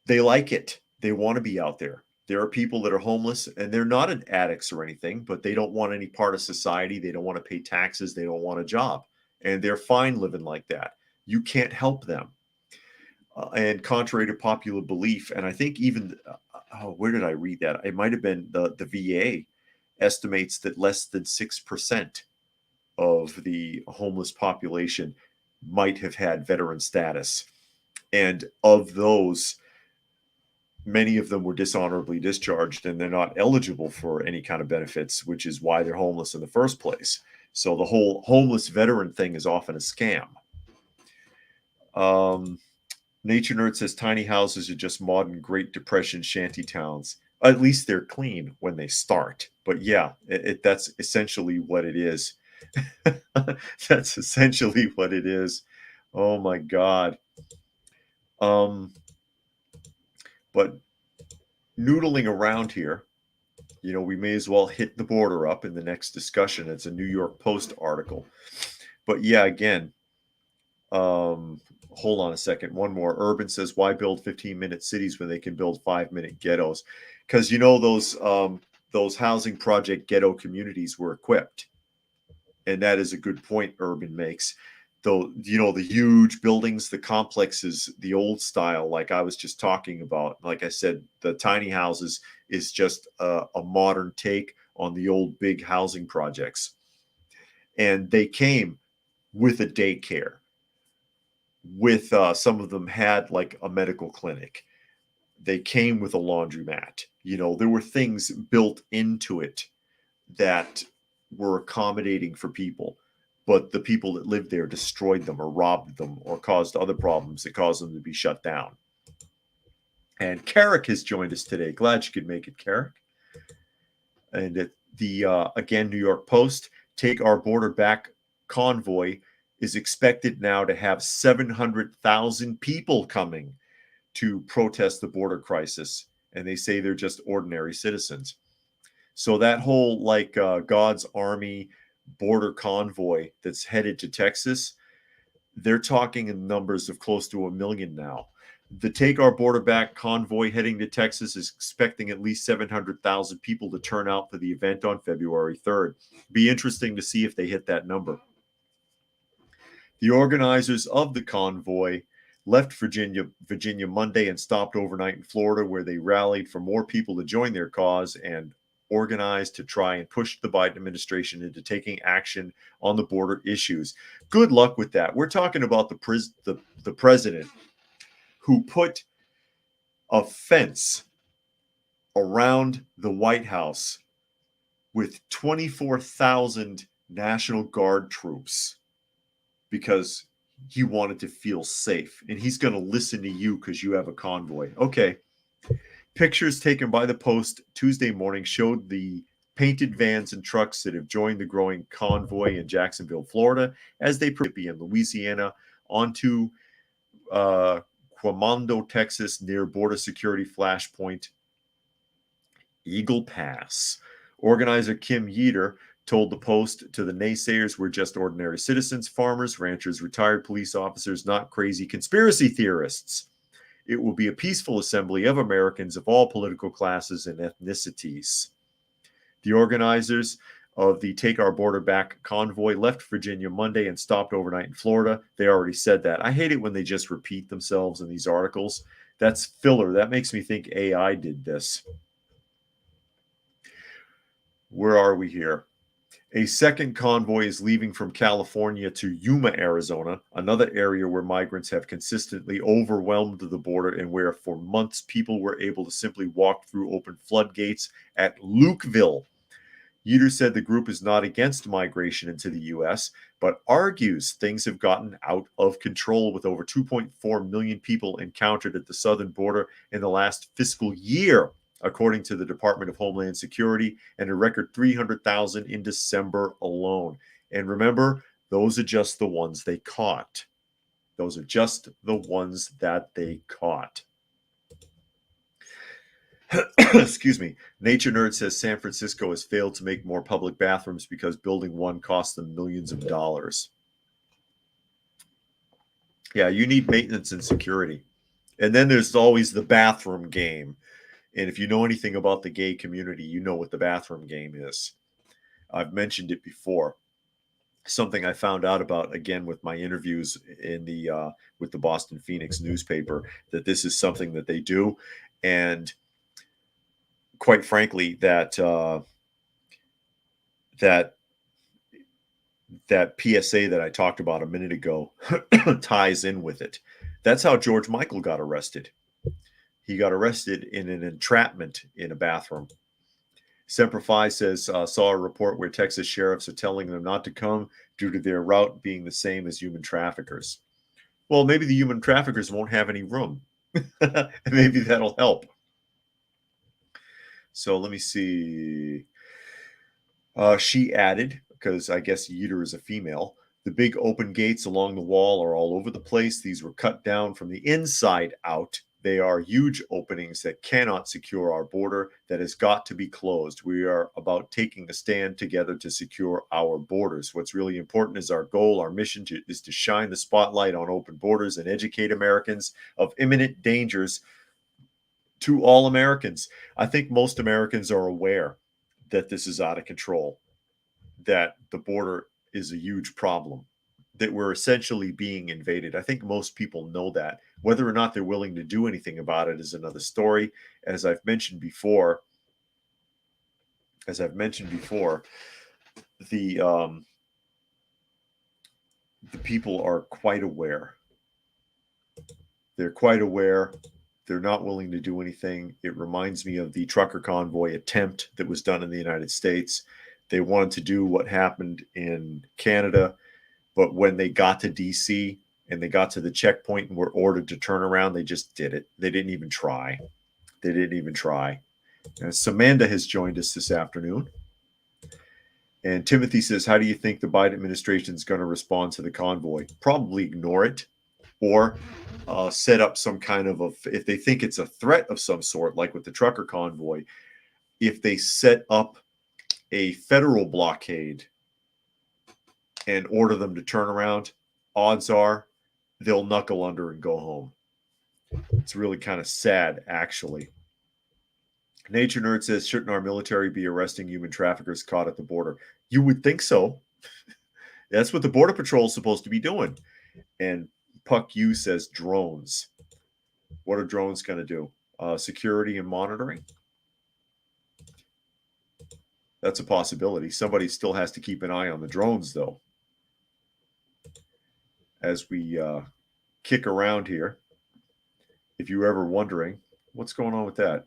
they like it. They want to be out there. There are people that are homeless and they're not addicts or anything, but they don't want any part of society. They don't want to pay taxes. They don't want a job. And they're fine living like that. You can't help them. And contrary to popular belief, and I think even, where did I read that? It might have been the VA estimates that less than 6% of the homeless population might have had veteran status. And of those, many of them were dishonorably discharged and they're not eligible for any kind of benefits, which is why they're homeless in the first place. So the whole homeless veteran thing is often a scam. Nature Nerd says tiny houses are just modern Great Depression shanty towns. At least they're clean when they start. But yeah, that's essentially what it is. That's essentially what it is. Oh my God. But noodling around here, we may as well hit the border up in the next discussion. It's a New York Post article. But yeah, again, hold on a second. One more. Urban says, why build 15-minute cities when they can build 5-minute ghettos? Because those housing project ghetto communities were equipped. And that is a good point Urban makes. Though, the huge buildings, the complexes, the old style, like I was just talking about, like I said, the tiny houses is just a modern take on the old big housing projects. And they came with a daycare. With some of them had like a medical clinic. They came with a laundromat. There were things built into it that were accommodating for people. But the people that lived there destroyed them or robbed them or caused other problems that caused them to be shut down. And Carrick has joined us today. Glad you could make it, Carrick. And at again, New York Post, Take Our Border Back convoy is expected now to have 700,000 people coming to protest the border crisis. And they say they're just ordinary citizens. So that whole God's Army border convoy that's headed to Texas, they're talking in numbers of close to 1 million now. The Take Our Border Back convoy heading to Texas is expecting at least 700,000 people to turn out for the event on February 3rd. Be interesting to see if they hit that number. The organizers of the convoy left Virginia Monday and stopped overnight in Florida, where they rallied for more people to join their cause and organized to try and push the Biden administration into taking action on the border issues. Good luck with that. We're talking about the president who put a fence around the White House with 24,000 National Guard troops because he wanted to feel safe. And he's going to listen to you because you have a convoy. Okay. Pictures taken by the Post Tuesday morning showed the painted vans and trucks that have joined the growing convoy in Jacksonville, Florida, as they Mississippi and Louisiana onto Quemando, Texas, near border security flashpoint Eagle Pass. Organizer Kim Yeater told the Post to the naysayers, we're just ordinary citizens, farmers, ranchers, retired police officers, not crazy conspiracy theorists. It will be a peaceful assembly of Americans of all political classes and ethnicities. The organizers of the Take Our Border Back convoy left Virginia Monday and stopped overnight in Florida. They already said that. I hate it when they just repeat themselves in these articles. That's filler. That makes me think AI did this. Where are we here? A second convoy is leaving from California to Yuma, Arizona, another area where migrants have consistently overwhelmed the border and where for months people were able to simply walk through open floodgates at Lukeville. Yeater said the group is not against migration into the U.S., but argues things have gotten out of control with over 2.4 million people encountered at the southern border in the last fiscal year, according to the Department of Homeland Security, and a record 300,000 in December alone. And remember, those are just the ones they caught. Those are just the ones that they caught. Excuse me. Nature Nerd says San Francisco has failed to make more public bathrooms because building one costs them millions of dollars. Yeah, you need maintenance and security. And then there's always the bathroom game. And if you know anything about the gay community, you know what the bathroom game is. I've mentioned it before. Something I found out about, again, with my interviews in the with the Boston Phoenix newspaper, that this is something that they do. And quite frankly, that PSA that I talked about a minute ago ties in with it. That's how George Michael got arrested. He got arrested in an entrapment in a bathroom. Semper Fi says, saw a report where Texas sheriffs are telling them not to come due to their route being the same as human traffickers. Well, maybe the human traffickers won't have any room. Maybe that'll help. So let me see. She added, because I guess Yeater is a female, the big open gates along the wall are all over the place. These were cut down from the inside out. They are huge openings that cannot secure our border, that has got to be closed. We are about taking a stand together to secure our borders. What's really important is our goal, our mission is to shine the spotlight on open borders and educate Americans of imminent dangers to all Americans. I think most Americans are aware that this is out of control, that the border is a huge problem, that we're essentially being invaded. I think most people know that. Whether or not they're willing to do anything about it is another story. As I've mentioned before, the people are quite aware. They're quite aware. They're not willing to do anything. It reminds me of the trucker convoy attempt that was done in the United States. They wanted to do what happened in Canada, but when they got to DC and they got to the checkpoint and were ordered to turn around, they just did it. They didn't even try. Samanda has joined us this afternoon. And Timothy says, how do you think the Biden administration is going to respond to the convoy? Probably ignore it, or set up some kind of if they think it's a threat of some sort, like with the trucker convoy, if they set up a federal blockade and order them to turn around, odds are they'll knuckle under and go home. It's really kind of sad, actually. Nature Nerd says, shouldn't our military be arresting human traffickers caught at the border? You would think so. That's what the Border Patrol is supposed to be doing. And Puck U says drones. What are drones going to do? Security and monitoring? That's a possibility. Somebody still has to keep an eye on the drones, though. As we kick around here, if you're ever wondering, what's going on with that?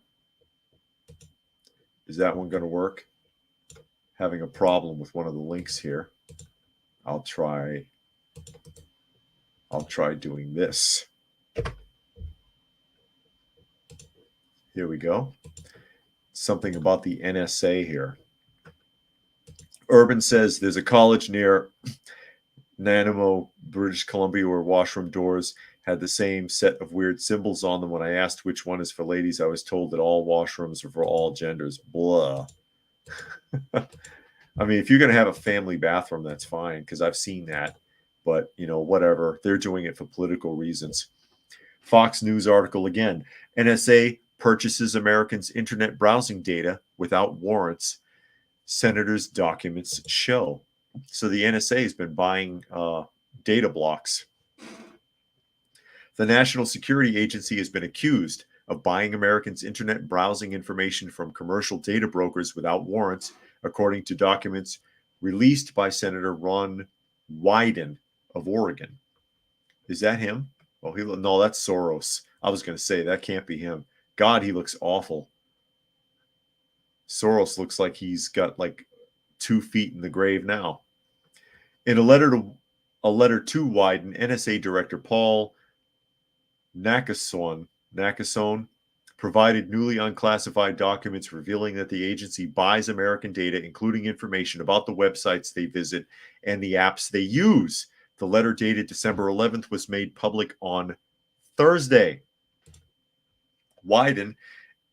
Is that one going to work? Having a problem with one of the links here. I'll try doing this. Here we go. Something about the NSA here. Urban says there's a college near Nanaimo, British Columbia, where washroom doors had the same set of weird symbols on them. When I asked which one is for ladies, I was told that all washrooms are for all genders. Blah. I mean, if you're going to have a family bathroom, that's fine, because I've seen that. But, whatever. They're doing it for political reasons. Fox News article again. NSA purchases Americans' internet browsing data without warrants. Senators' documents show. So the NSA has been buying data blocks. The National Security Agency has been accused of buying Americans' internet browsing information from commercial data brokers without warrants, according to documents released by Senator Ron Wyden of Oregon. Is that him? Oh, no, that's Soros. I was going to say that can't be him. God, he looks awful. Soros looks like he's got like 2 feet in the grave now. In a letter to Wyden, NSA Director Paul Nakasone provided newly unclassified documents revealing that the agency buys American data, including information about the websites they visit and the apps they use. The letter dated December 11th was made public on Thursday. Wyden,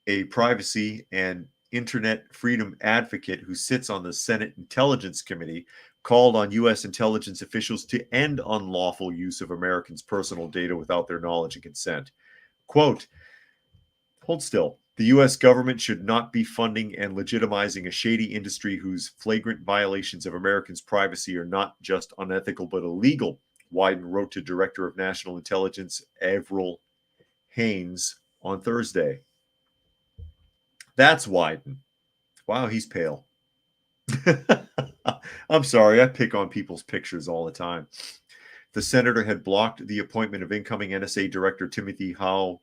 a privacy and internet freedom advocate who sits on the Senate Intelligence Committee, called on U.S. intelligence officials to end unlawful use of Americans' personal data without their knowledge and consent. Quote, hold still. The U.S. government should not be funding and legitimizing a shady industry whose flagrant violations of Americans' privacy are not just unethical but illegal, Wyden wrote to Director of National Intelligence Avril Haines on Thursday. That's Wyden. Wow, he's pale. I'm sorry, I pick on people's pictures all the time. The senator had blocked the appointment of incoming NSA Director Timothy Howell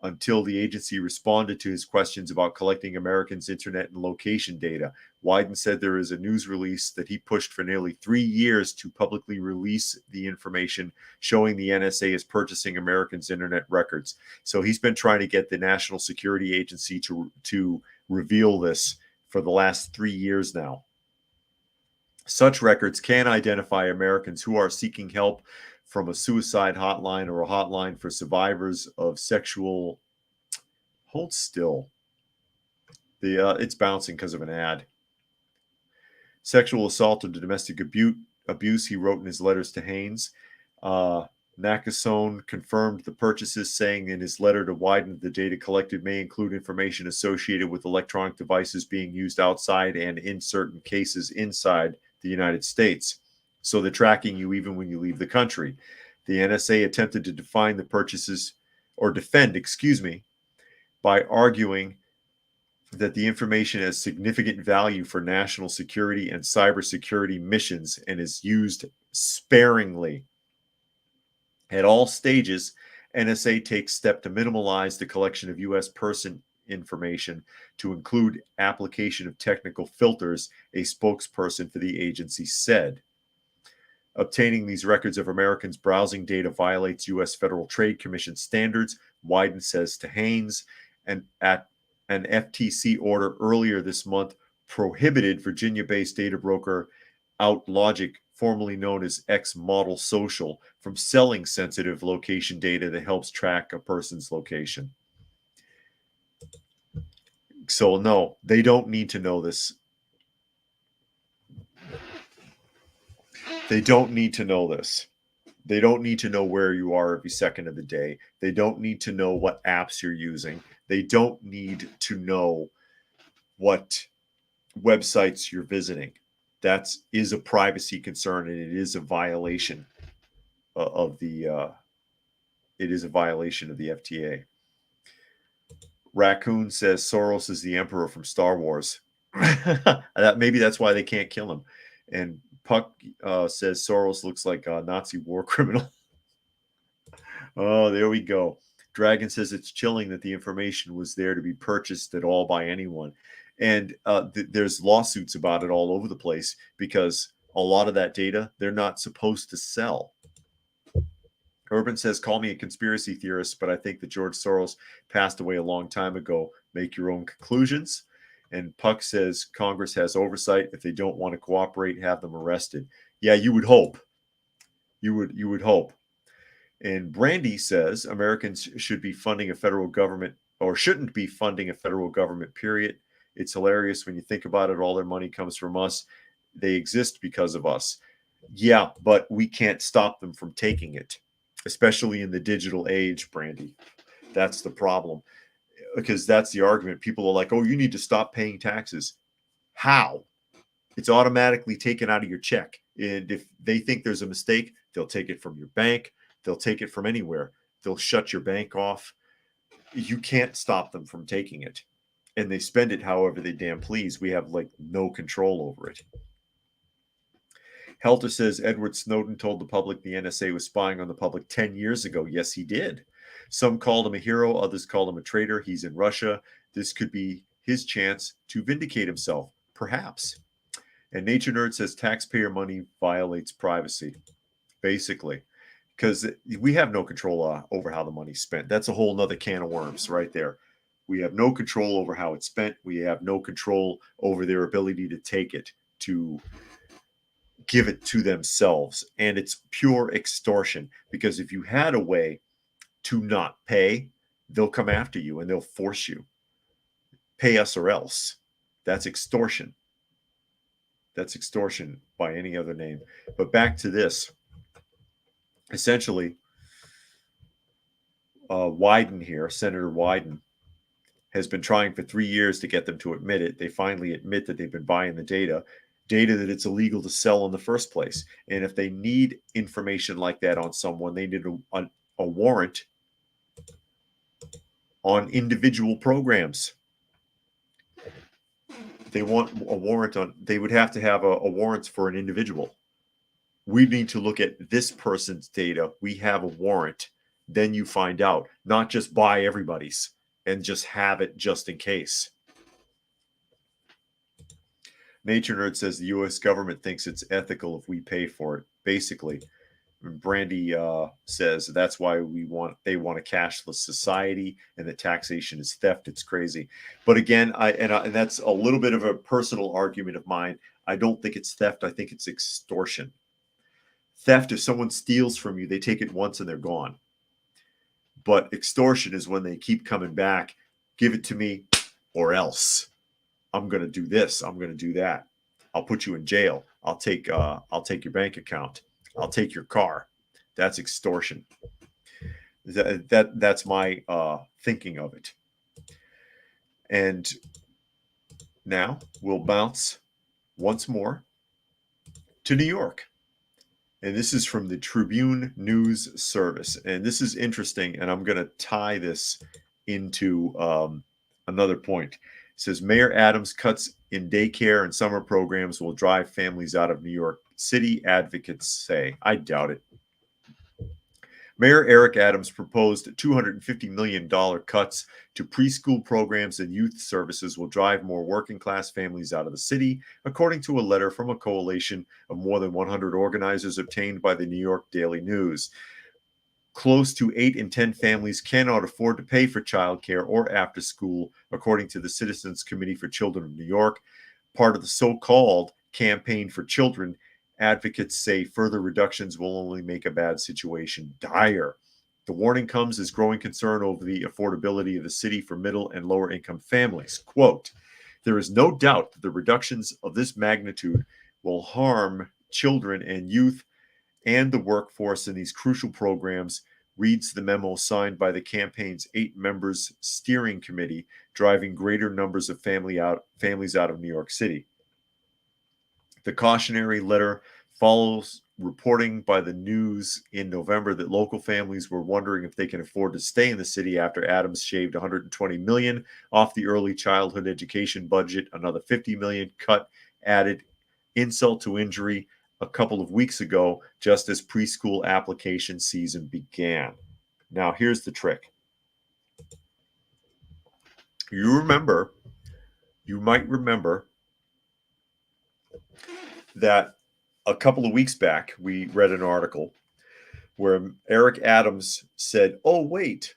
until the agency responded to his questions about collecting Americans' internet and location data. Wyden said there is a news release that he pushed for nearly 3 years to publicly release the information showing the NSA is purchasing Americans' internet records. So he's been trying to get the National Security Agency to reveal this for the last 3 years now. Such records can identify Americans who are seeking help from a suicide hotline or a hotline for survivors of sexual... Hold still. It's bouncing because of an ad. Sexual assault or domestic abuse, he wrote in his letters to Haines. Nakasone confirmed the purchases, saying in his letter to Wyden, the data collected may include information associated with electronic devices being used outside and, in certain cases, inside the United States. So they're tracking you even when you leave the country. The NSA attempted to defend, by arguing that the information has significant value for national security and cybersecurity missions and is used sparingly. At all stages, NSA takes steps to minimize the collection of U.S. person information to include application of technical filters, a spokesperson for the agency said. Obtaining these records of Americans' browsing data violates U.S. Federal Trade Commission standards, Wyden says to Haines, and at an FTC order earlier this month prohibited Virginia-based data broker OutLogic, formerly known as X Model Social, from selling sensitive location data that helps track a person's location. So no, they don't need to know this. They don't need to know this. They don't need to know where you are every second of the day. They don't need to know what apps you're using. They don't need to know what websites you're visiting. That is a privacy concern, and it is a violation of the FTA. Raccoon says Soros is the emperor from Star Wars. Maybe that's why they can't kill him. And Puck says Soros looks like a Nazi war criminal. Oh, there we go. Dragon says it's chilling that the information was there to be purchased at all by anyone. And there's lawsuits about it all over the place because a lot of that data they're not supposed to sell. Urban says, call me a conspiracy theorist, but I think that George Soros passed away a long time ago. Make your own conclusions. And Puck says, Congress has oversight. If they don't want to cooperate, have them arrested. Yeah, you would hope. You would hope. And Brandy says, Americans should be funding a federal government or shouldn't be funding a federal government, period. It's hilarious when you think about it. All their money comes from us. They exist because of us. Yeah, but we can't stop them from taking it, especially in the digital age, Brandy. That's the problem, because that's the argument. People are like, oh, you need to stop paying taxes. How? It's automatically taken out of your check. And if they think there's a mistake, they'll take it from your bank. They'll take it from anywhere. They'll shut your bank off. You can't stop them from taking it. And they spend it however they damn please. We have like no control over it. Helter says Edward Snowden told the public the NSA was spying on the public 10 years ago. Yes, he did. Some called him a hero. Others called him a traitor. He's in Russia. This could be his chance to vindicate himself, perhaps. And Nature Nerd says taxpayer money violates privacy, basically, because we have no control over how the money's spent. That's a whole nother can of worms right there. We have no control over how it's spent. We have no control over their ability to take it, to give it to themselves. And it's pure extortion, because if you had a way to not pay, they'll come after you and they'll force you. Pay us or else. That's extortion. That's extortion by any other name. But back to this. Essentially, Wyden here, Senator Wyden, has been trying for 3 years to get them to admit it. They finally admit that they've been buying the data that it's illegal to sell in the first place. And if they need information like that on someone, they need a warrant on individual programs. They want a warrant on, they would have to have a warrant for an individual. We need to look at this person's data. We have a warrant. Then you find out, not just buy everybody's and just have it just in case. Nature Nerd says the U.S. government thinks it's ethical if we pay for it. Basically, Brandy says that's why they want a cashless society, and that taxation is theft. It's crazy. But again, and that's a little bit of a personal argument of mine. I don't think it's theft. I think it's extortion. Theft, if someone steals from you, they take it once and they're gone. But extortion is when they keep coming back. Give it to me or else. I'm going to do this. I'm going to do that. I'll put you in jail. I'll take your bank account. I'll take your car. That's extortion. That's my thinking of it. And now we'll bounce once more to New York. And this is from the Tribune News Service. And this is interesting, and I'm going to tie this into another point. It says, Mayor Adams' cuts in daycare and summer programs will drive families out of New York City, advocates say. I doubt it. Mayor Eric Adams proposed $250 million cuts to preschool programs and youth services will drive more working-class families out of the city, according to a letter from a coalition of more than 100 organizers obtained by the New York Daily News. Close to 8 in 10 families cannot afford to pay for childcare or after school, according to the Citizens Committee for Children of New York. Part of the so-called Campaign for Children, advocates say further reductions will only make a bad situation dire. The warning comes as growing concern over the affordability of the city for middle and lower income families. Quote, there is no doubt that the reductions of this magnitude will harm children and youth and the workforce in these crucial programs, reads the memo signed by the campaign's 8 members steering committee, driving greater numbers of families out of New York City. The cautionary letter follows reporting by the news in November that local families were wondering if they can afford to stay in the city after Adams shaved $120 million off the early childhood education budget. Another $50 million cut added insult to injury a couple of weeks ago, just as preschool application season began. Now, here's the trick. You might remember that a couple of weeks back, we read an article where Eric Adams said, oh, wait,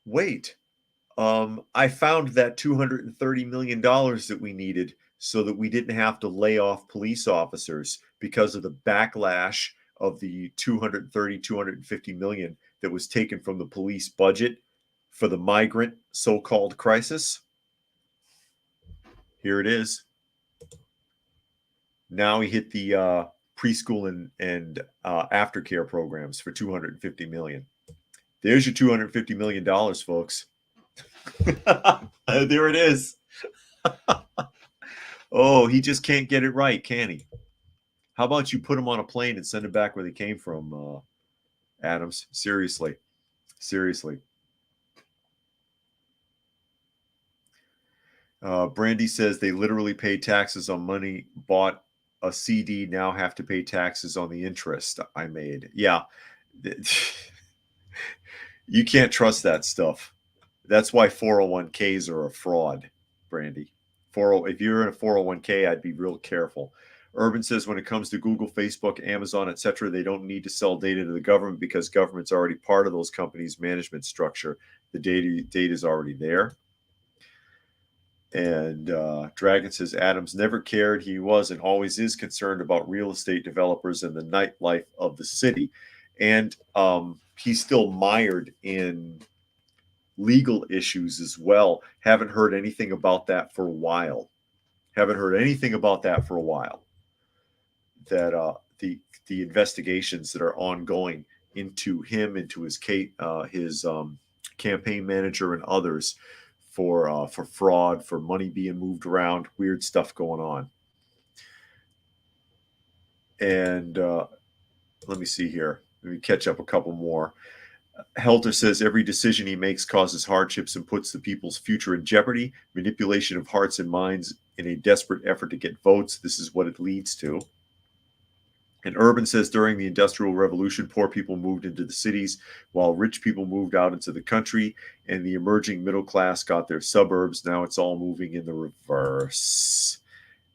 I found that $230 million that we needed so that we didn't have to lay off police officers because of the backlash of the 250 million that was taken from the police budget for the migrant so-called crisis. Here it is. Now he hit the preschool and aftercare programs for $250 million. There's your $250 million, folks. There it is. Oh, he just can't get it right, can he? How about you put him on a plane and send him back where they came from, Adams? Seriously. Brandy says they literally pay taxes on money bought a CD, now have to pay taxes on the interest I made. Yeah. You can't trust that stuff. That's why 401ks are a fraud, Brandy. If you're in a 401k, I'd be real careful. Urban says when it comes to Google, Facebook, Amazon, etc., they don't need to sell data to the government because government's already part of those companies' management structure. The data is already there. And Dragon says Adams never cared. He was and always is concerned about real estate developers and the nightlife of the city. And he's still mired in legal issues as well. Haven't heard anything about that for a while. That the investigations that are ongoing into him, into his campaign manager and others for fraud, for money being moved around, weird stuff going on. And let me see here. Let me catch up a couple more. Helter says every decision he makes causes hardships and puts the people's future in jeopardy. Manipulation of hearts and minds in a desperate effort to get votes. This is what it leads to. And Urban says during the Industrial Revolution, poor people moved into the cities while rich people moved out into the country, and the emerging middle class got their suburbs. Now it's all moving in the reverse.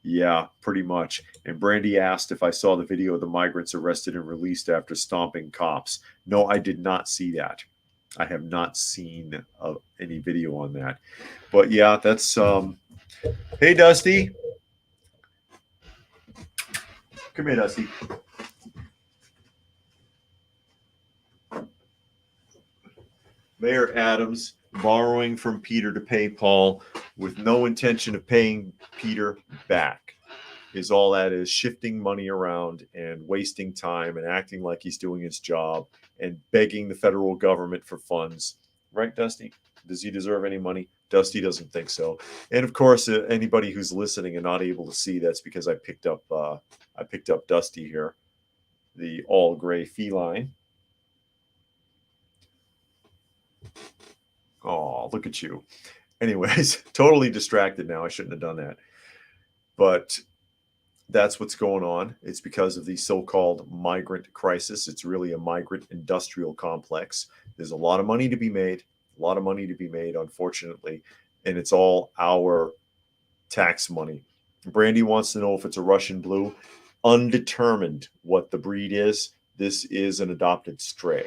Yeah, pretty much. And Brandy asked if I saw the video of the migrants arrested and released after stomping cops. No, I did not see that. I have not seen any video on that. But yeah, that's hey, Dusty. Come here, Dusty. Mayor Adams borrowing from Peter to pay Paul with no intention of paying Peter back is all that is, shifting money around and wasting time and acting like he's doing his job and begging the federal government for funds. Right, Dusty? Does he deserve any money? Dusty doesn't think so. And of course, anybody who's listening and not able to see, that's because I picked up Dusty here, the all gray feline. Oh, look at you. Anyways, totally distracted now. I shouldn't have done that. But that's what's going on. It's because of the so-called migrant crisis. It's really a migrant industrial complex. There's a lot of money to be made, unfortunately, and it's all our tax money. Brandy wants to know if it's a Russian blue. Undetermined what the breed is. This is an adopted stray.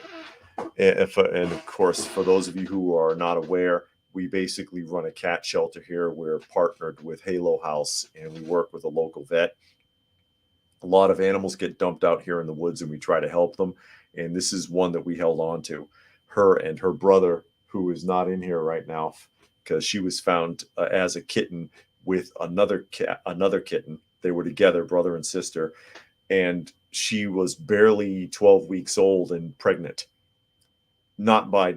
And of course, for those of you who are not aware, we basically run a cat shelter here. We're partnered with Halo House, and we work with a local vet. A lot of animals get dumped out here in the woods, and we try to help them. And this is one that we held on to. Her and her brother, who is not in here right now, because she was found as a kitten with another kitten. They were together, brother and sister, and she was barely 12 weeks old and pregnant. Not by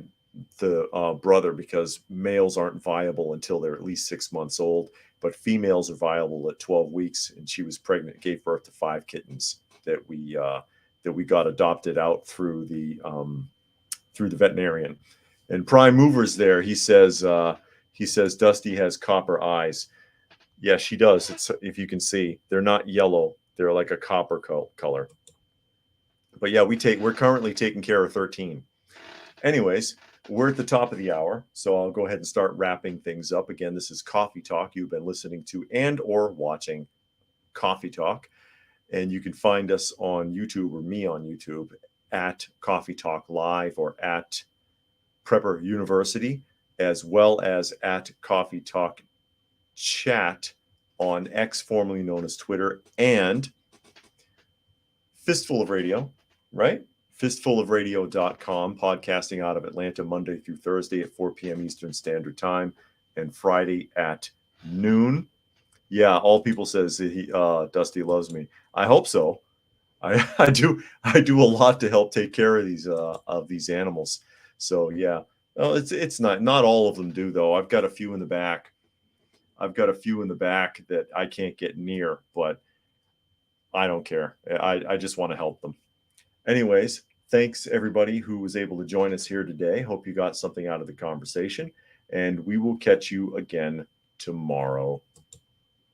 the brother, because males aren't viable until they're at least 6 months old, but females are viable at 12 weeks, and she was pregnant, gave birth to 5 kittens. that we got adopted out through the veterinarian. And Prime Mover's there. He says Dusty has copper eyes. Yes, she does. It's, if you can see, they're not yellow. They're like a copper color. But yeah, we're currently taking care of 13. Anyways, we're at the top of the hour, so I'll go ahead and start wrapping things up. Again, this is Coffee Talk. You've been listening to and or watching Coffee Talk, and you can find us on YouTube, or me on YouTube, at Coffee Talk Live or at Prepper University, as well as at Coffee Talk Chat on X, formerly known as Twitter, and Fistful of Radio, right? fistfulofradio.com, podcasting out of Atlanta Monday through Thursday at 4 p.m. Eastern Standard Time and Friday at noon. Yeah, all people says Dusty loves me. I hope so. I do a lot to help take care of these animals. So yeah, well, it's not all of them do though. I've got a few in the back. That I can't get near, but I don't care. I just want to help them. Anyways, thanks everybody who was able to join us here today. Hope you got something out of the conversation, and we will catch you again tomorrow.